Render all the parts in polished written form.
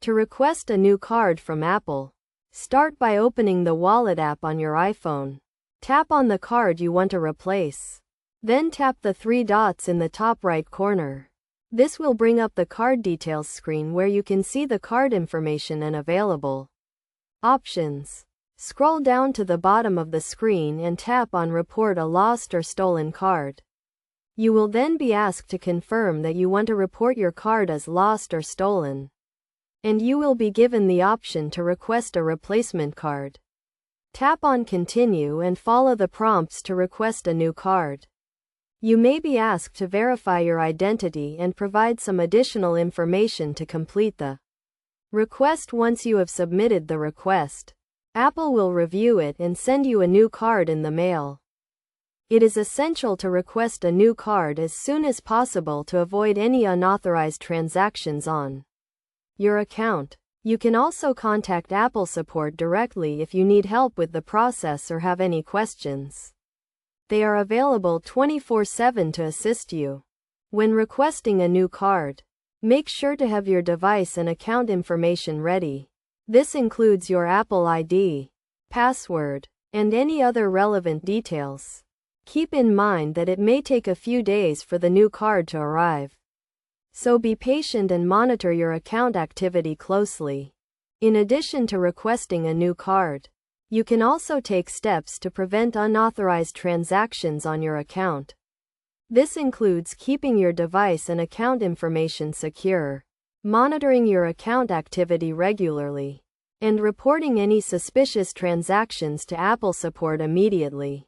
To request a new card from Apple, start by opening the Wallet app on your iPhone. Tap on the card you want to replace. Then tap the three dots in the top right corner. This will bring up the card details screen where you can see the card information and available options. Scroll down to the bottom of the screen and tap on Report a lost or stolen card. You will then be asked to confirm that you want to report your card as lost or stolen, and you will be given the option to request a replacement card. Tap on Continue and follow the prompts to request a new card. You may be asked to verify your identity and provide some additional information to complete the request. Once you have submitted the request, Apple will review it and send you a new card in the mail. It is essential to request a new card as soon as possible to avoid any unauthorized transactions on your account. You can also contact Apple support directly if you need help with the process or have any questions. They are available 24/7 to assist you. When requesting a new card, make sure to have your device and account information ready. This includes your Apple ID, password, and any other relevant details. Keep in mind that it may take a few days for the new card to arrive, so be patient and monitor your account activity closely. In addition to requesting a new card, you can also take steps to prevent unauthorized transactions on your account. This includes keeping your device and account information secure, monitoring your account activity regularly, and reporting any suspicious transactions to Apple support immediately.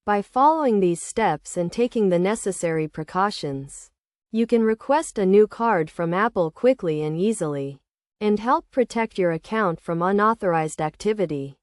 By following these steps and taking the necessary precautions, you can request a new card from Apple quickly and easily, and help protect your account from unauthorized activity.